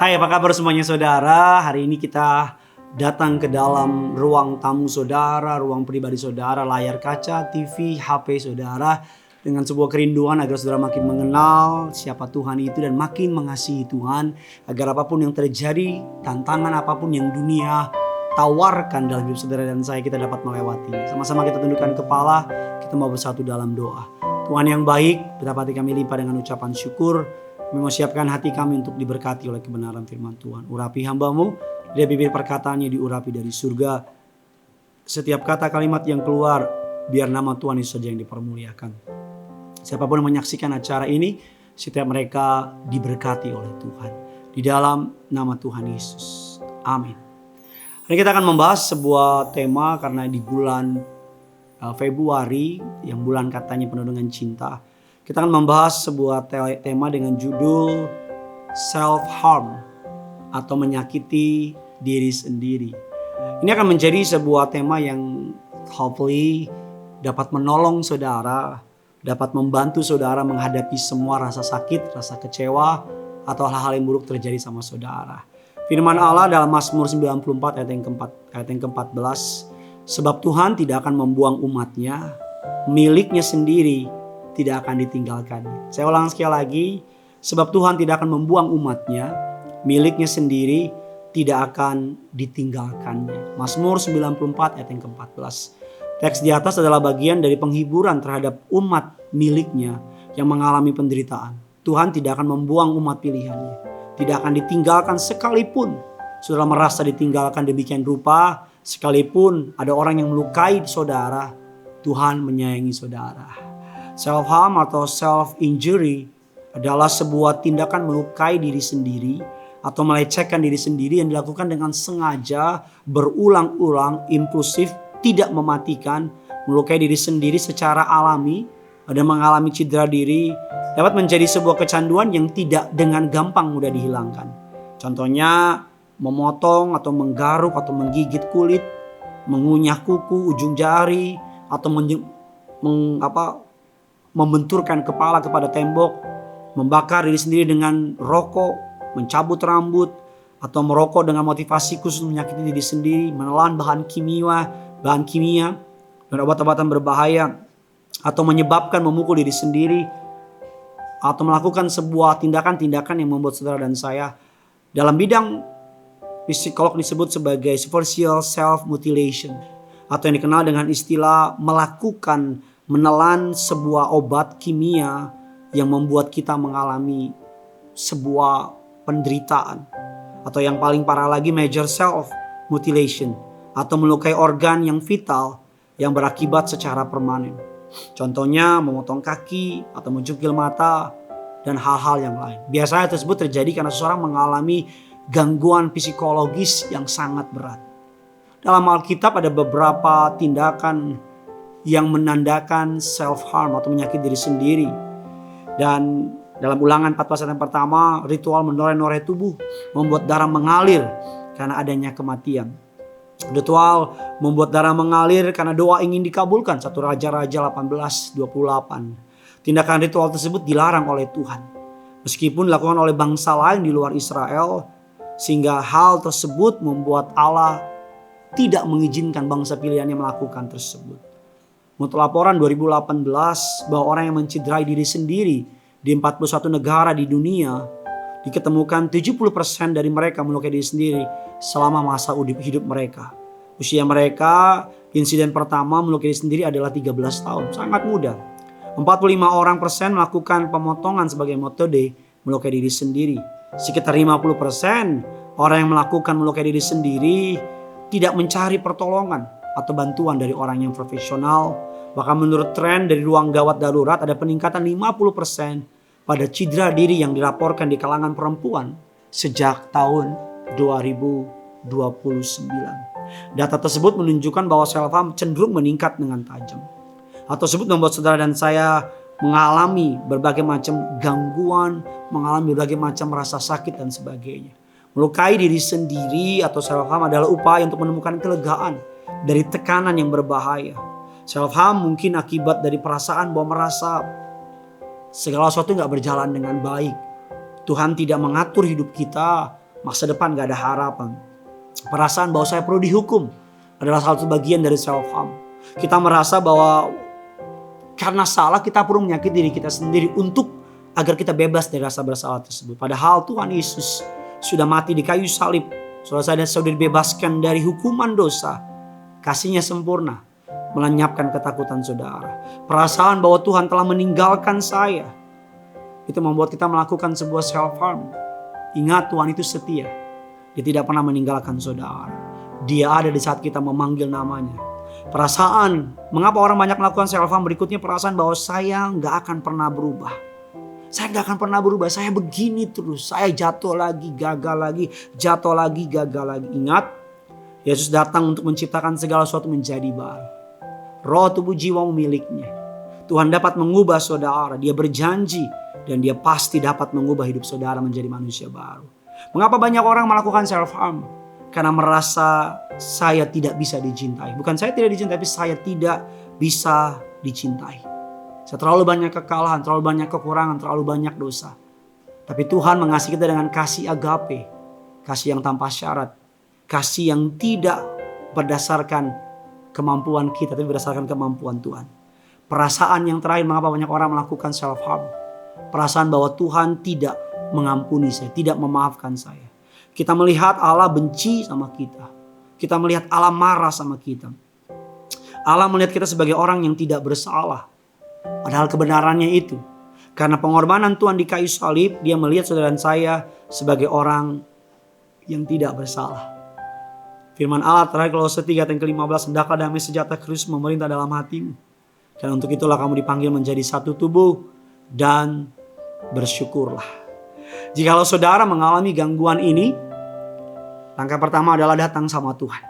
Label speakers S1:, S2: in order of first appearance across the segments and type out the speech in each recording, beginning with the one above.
S1: Hai, apa kabar semuanya saudara? Hari ini kita datang ke dalam ruang tamu saudara, ruang pribadi saudara, layar kaca, TV, HP saudara, dengan sebuah kerinduan agar saudara makin mengenal siapa Tuhan itu dan makin mengasihi Tuhan, agar apapun yang terjadi, tantangan apapun yang dunia tawarkan dalam hidup saudara dan saya, kita dapat melewati. Sama-sama kita tundukkan kepala, kita mau bersatu dalam doa. Tuhan yang baik, betapa hati kami limpah dengan ucapan syukur. Kami mau siapkan hati kami untuk diberkati oleh kebenaran firman Tuhan. Urapi hamba-Mu, dari bibir perkataannya diurapi dari surga. Setiap kata kalimat yang keluar, biar nama Tuhan Yesus saja yang dipermuliakan. Siapapun yang menyaksikan acara ini, setiap mereka diberkati oleh Tuhan. Di dalam nama Tuhan Yesus. Amin. Hari kita akan membahas sebuah tema karena di bulan Februari, yang bulan katanya penuh dengan cinta. Kita akan membahas sebuah tema dengan judul self-harm atau menyakiti diri sendiri. Ini akan menjadi sebuah tema yang hopefully dapat menolong saudara, dapat membantu saudara menghadapi semua rasa sakit, rasa kecewa, atau hal-hal yang buruk terjadi sama saudara. Firman Allah dalam Mazmur 94 ayat yang ke-14, sebab Tuhan tidak akan membuang umatnya, miliknya sendiri tidak akan ditinggalkannya. Saya ulang sekali lagi, sebab Tuhan tidak akan membuang umatnya, miliknya sendiri tidak akan ditinggalkannya. Mazmur 94 ayat yang ke-14. Teks di atas adalah bagian dari penghiburan terhadap umat miliknya yang mengalami penderitaan. Tuhan tidak akan membuang umat pilihannya, tidak akan ditinggalkan sekalipun saudara merasa ditinggalkan demikian rupa, sekalipun ada orang yang melukai saudara, Tuhan menyayangi saudara. Self-harm atau self-injury adalah sebuah tindakan melukai diri sendiri atau melecehkan diri sendiri yang dilakukan dengan sengaja, berulang-ulang, impulsif, tidak mematikan, melukai diri sendiri secara alami dan mengalami cedera diri dapat menjadi sebuah kecanduan yang tidak dengan gampang mudah dihilangkan. Contohnya memotong atau menggaruk atau menggigit kulit, mengunyah kuku, ujung jari, atau membenturkan kepala kepada tembok, membakar diri sendiri dengan rokok, mencabut rambut, atau merokok dengan motivasi khusus menyakiti diri sendiri, menelan bahan kimia, dan obat-obatan berbahaya, atau menyebabkan memukul diri sendiri, atau melakukan sebuah tindakan-tindakan yang membuat saudara dan saya dalam bidang psikolog disebut sebagai superficial self-mutilation, atau yang dikenal dengan istilah menelan sebuah obat kimia yang membuat kita mengalami sebuah penderitaan. Atau yang paling parah lagi, major self mutilation atau melukai organ yang vital yang berakibat secara permanen. Contohnya memotong kaki atau mencungkil mata dan hal-hal yang lain. Biasanya tersebut terjadi karena seseorang mengalami gangguan psikologis yang sangat berat. Dalam Alkitab ada beberapa tindakan yang menandakan self-harm atau menyakiti diri sendiri. Dan dalam Ulangan 14 ayat yang pertama, ritual menoreh-noreh tubuh membuat darah mengalir karena adanya kematian. Ritual membuat darah mengalir karena doa ingin dikabulkan. 1 Raja-Raja 18:28. Tindakan ritual tersebut dilarang oleh Tuhan, meskipun dilakukan oleh bangsa lain di luar Israel, sehingga hal tersebut membuat Allah tidak mengizinkan bangsa pilihannya melakukan tersebut. Untuk laporan 2018 bahwa orang yang mencederai diri sendiri di 41 negara di dunia, diketemukan 70% dari mereka melukai diri sendiri selama masa hidup mereka. Usia mereka, insiden pertama melukai diri sendiri adalah 13 tahun, sangat muda. 45% melakukan pemotongan sebagai metode melukai diri sendiri. Sekitar 50% orang yang melakukan melukai diri sendiri tidak mencari pertolongan atau bantuan dari orang yang profesional. Bahkan menurut tren dari ruang gawat darurat ada peningkatan 50% pada cedera diri yang dilaporkan di kalangan perempuan sejak tahun 2029. Data tersebut menunjukkan bahwa self-harm cenderung meningkat dengan tajam. Hal tersebut membuat saudara dan saya mengalami berbagai macam gangguan, mengalami berbagai macam rasa sakit dan sebagainya. Melukai diri sendiri atau self-harm adalah upaya untuk menemukan kelegaan dari tekanan yang berbahaya. Self-harm mungkin akibat dari perasaan bahwa merasa segala sesuatu gak berjalan dengan baik. Tuhan tidak mengatur hidup kita Masa depan gak ada harapan. Perasaan bahwa saya perlu dihukum adalah salah satu bagian dari self-harm. Kita merasa bahwa karena salah kita perlu menyakiti diri kita sendiri untuk agar kita bebas dari rasa bersalah tersebut. Padahal Tuhan Yesus sudah mati di kayu salib. Saudara sudah dibebaskan dari hukuman dosa. Kasih-Nya sempurna melenyapkan ketakutan saudara. Perasaan bahwa Tuhan telah meninggalkan saya, itu membuat kita melakukan sebuah self-harm. Ingat, Tuhan itu setia. Dia tidak pernah meninggalkan saudara. Dia ada di saat kita memanggil namanya. Perasaan, mengapa orang banyak melakukan self-harm? Berikutnya perasaan bahwa saya gak akan pernah berubah. Saya gak akan pernah berubah. Saya begini terus. Saya jatuh lagi, gagal lagi. Jatuh lagi, gagal lagi. Ingat, Yesus datang untuk menciptakan segala sesuatu menjadi baru. Roh, tubuh, jiwa miliknya. Tuhan dapat mengubah saudara. Dia berjanji. Dan dia pasti dapat mengubah hidup saudara menjadi manusia baru. Mengapa banyak orang melakukan self-harm? Karena merasa saya tidak bisa dicintai. Bukan saya tidak dicintai, tapi saya tidak bisa dicintai. Saya terlalu banyak kekalahan, terlalu banyak kekurangan, terlalu banyak dosa. Tapi Tuhan mengasihi kita dengan kasih agape. Kasih yang tanpa syarat. Kasih yang tidak berdasarkan kemampuan kita, tapi berdasarkan kemampuan Tuhan. Perasaan yang terakhir, mengapa banyak orang melakukan self-harm? Perasaan bahwa Tuhan tidak mengampuni saya, tidak memaafkan saya. Kita melihat Allah benci sama kita. Kita melihat Allah marah sama kita. Allah melihat kita sebagai orang yang tidak bersalah. Padahal kebenarannya itu. Karena pengorbanan Tuhan di kayu salib, Dia melihat saudara dan saya sebagai orang yang tidak bersalah. Firman Allah terakhir Kolose 3 ayat ke-15, hendaklah damai sejahtera Kristus memerintah dalam hatimu. Dan untuk itulah kamu dipanggil menjadi satu tubuh dan bersyukurlah. Jikalau saudara mengalami gangguan ini, langkah pertama adalah datang sama Tuhan.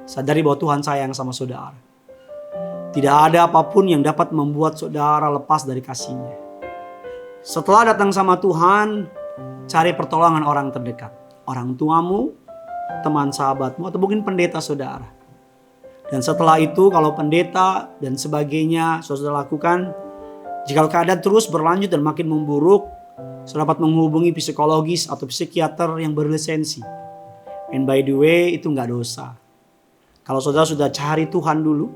S1: Sadari bahwa Tuhan sayang sama saudara. Tidak ada apapun yang dapat membuat saudara lepas dari kasih-Nya. Setelah datang sama Tuhan, cari pertolongan orang terdekat. Orang tuamu, teman sahabatmu, atau mungkin pendeta saudara. Dan setelah itu kalau pendeta dan sebagainya saudara lakukan, jika keadaan terus berlanjut dan makin memburuk, saudara dapat menghubungi psikologis atau psikiater yang berlisensi. And by the way, itu gak dosa. Kalau saudara sudah cari Tuhan dulu,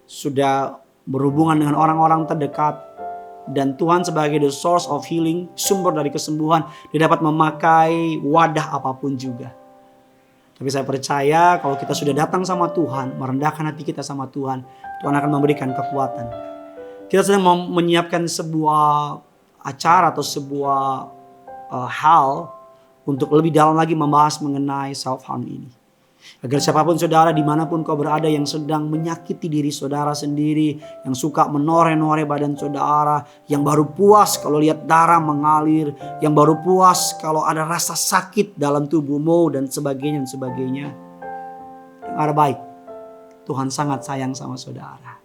S1: sudah berhubungan dengan orang-orang terdekat, dan Tuhan sebagai the source of healing, sumber dari kesembuhan, Dia dapat memakai wadah apapun juga. Tapi saya percaya kalau kita sudah datang sama Tuhan, merendahkan hati kita sama Tuhan, Tuhan akan memberikan kekuatan. Kita sedang menyiapkan sebuah acara atau sebuah hal untuk lebih dalam lagi membahas mengenai self-harm ini. Agar siapapun saudara dimanapun kau berada yang sedang menyakiti diri saudara sendiri, yang suka menoreh-noreh badan saudara, yang baru puas kalau lihat darah mengalir, yang baru puas kalau ada rasa sakit dalam tubuhmu dan sebagainya dan sebagainya. Dengar baik, Tuhan sangat sayang sama saudara.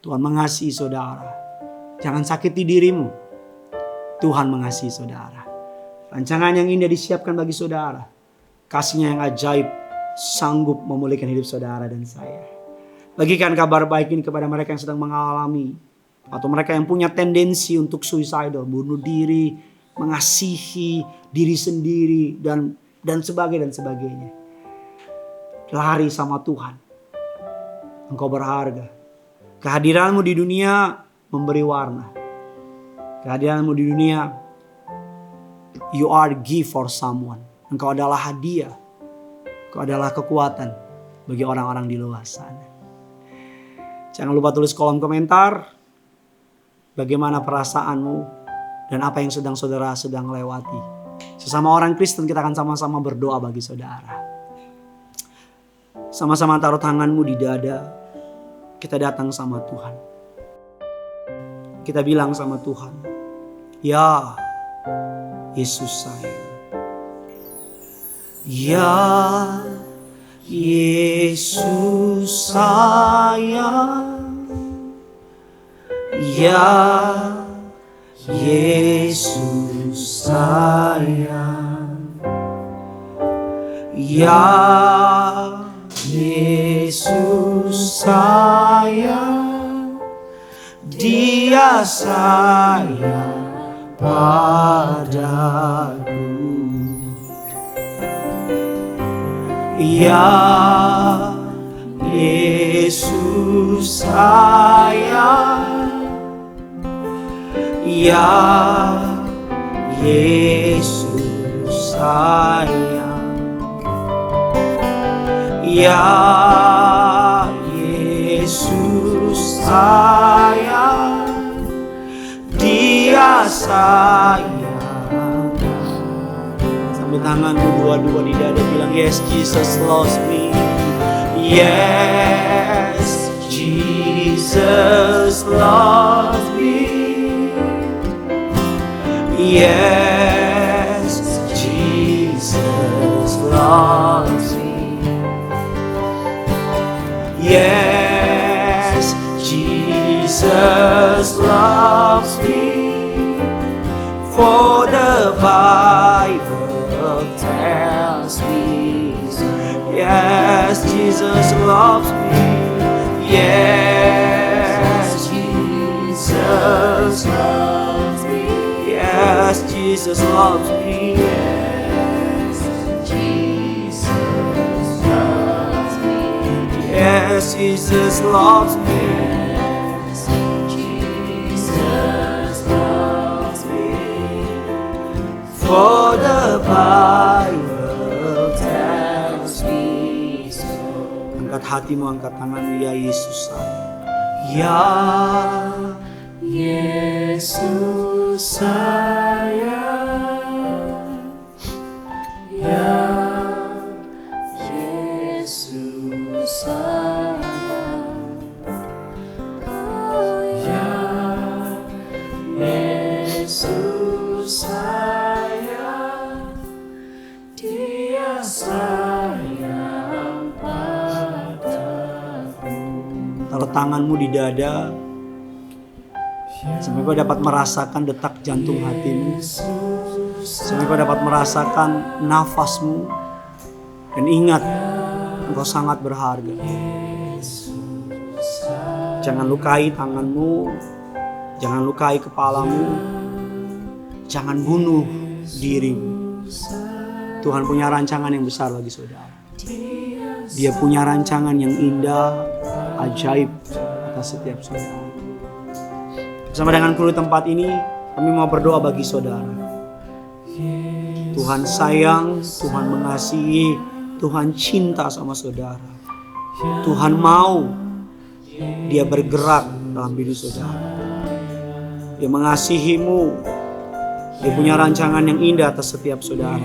S1: Tuhan mengasihi saudara. Jangan sakiti dirimu. Tuhan mengasihi saudara. Rancangan yang indah disiapkan bagi saudara. Kasih-Nya yang ajaib sanggup memulihkan hidup saudara dan saya. Bagikan kabar baik ini kepada mereka yang sedang mengalami atau mereka yang punya tendensi untuk suicidal, bunuh diri, mengasihi diri sendiri dan sebagainya. Lari sama Tuhan. Engkau berharga. Kehadiranmu di dunia memberi warna. Kehadiranmu di dunia, you are gift for someone. Engkau adalah hadiah. Engkau adalah kekuatan bagi orang-orang di luar sana. Jangan lupa tulis kolom komentar bagaimana perasaanmu dan apa yang saudara sedang lewati. Sesama orang Kristen kita akan sama-sama berdoa bagi saudara. Sama-sama taruh tanganmu di dada. Kita datang sama Tuhan. Kita bilang sama Tuhan, ya Yesus sayang. Ya Yesus sayang. Ya Yesus sayang. Ya Yesus sayang. Dia sayang padaku. Ya Yesus sayang, ya Yesus sayang, ya Yesus sayang, Dia sayang. Sambil tanganmu dua-dua di dada, bilang yes Jesus loves me. Yes, Jesus loves me. Yes, Jesus loves me. Yes, Jesus loves me. For the Bible tells me, yes, Jesus loves me. Yes, Jesus loves me. Yes, Jesus loves me. Yes, Jesus loves me. Yes, Jesus loves me. Yes, Jesus loves me. For the Bible tells me so. Angkat hatimu, angkat tanganmu, ya Yesus sayang. Ya Yesus sayang, ya Yesus sayang, ya Yesus sayang, Dia sayang padaku. Taruh tanganmu di dada sampai kau dapat merasakan detak jantung hatimu, sampai kau dapat merasakan nafasmu, dan ingat engkau sangat berharga. Jangan lukai tanganmu, jangan lukai kepalamu, jangan bunuh dirimu. Tuhan punya rancangan yang besar bagi saudara. Dia punya rancangan yang indah, ajaib atas setiap saudara. Bersama dengan kru tempat ini, kami mau berdoa bagi saudara. Tuhan sayang, Tuhan mengasihi, Tuhan cinta sama saudara. Tuhan mau Dia bergerak dalam hidup saudara. Dia mengasihimu. Dia punya rancangan yang indah atas setiap saudara.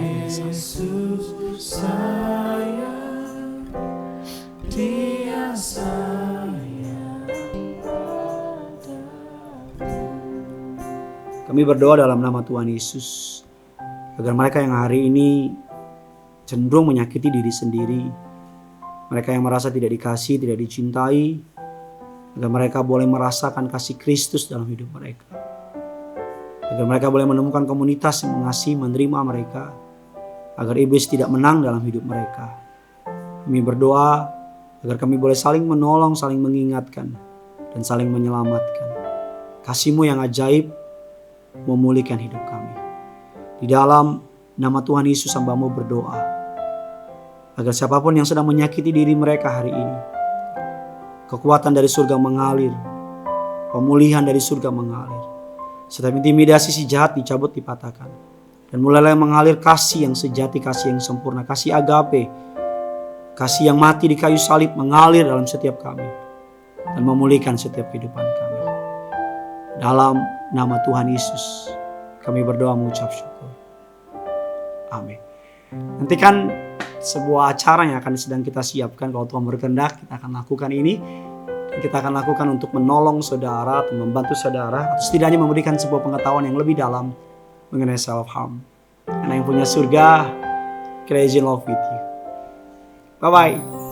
S1: Kami berdoa dalam nama Tuhan Yesus, agar mereka yang hari ini cenderung menyakiti diri sendiri, mereka yang merasa tidak dikasih, tidak dicintai, agar mereka boleh merasakan kasih Kristus dalam hidup mereka. Agar mereka boleh menemukan komunitas yang mengasihi, menerima mereka, agar iblis tidak menang dalam hidup mereka. Kami berdoa agar kami boleh saling menolong, saling mengingatkan, dan saling menyelamatkan. Kasih-Mu yang ajaib memulihkan hidup kami. Di dalam nama Tuhan Yesus hamba-Mu berdoa, agar siapapun yang sedang menyakiti diri mereka hari ini, kekuatan dari surga mengalir, pemulihan dari surga mengalir. Setiap intimidasi si jahat dicabut, dipatahkan. Dan mulailah mengalir kasih yang sejati, kasih yang sempurna, kasih agape, kasih yang mati di kayu salib mengalir dalam setiap kami. Dan memulihkan setiap kehidupan kami. Dalam nama Tuhan Yesus kami berdoa mengucap syukur. Amin. Nantikan sebuah acara yang akan sedang kita siapkan. Kalau Tuhan berkehendak, kita akan lakukan ini. Kita akan lakukan untuk menolong saudara atau membantu saudara, atau setidaknya memberikan sebuah pengetahuan yang lebih dalam mengenai self harm. Karena yang punya surga, crazy in love with you. Bye bye.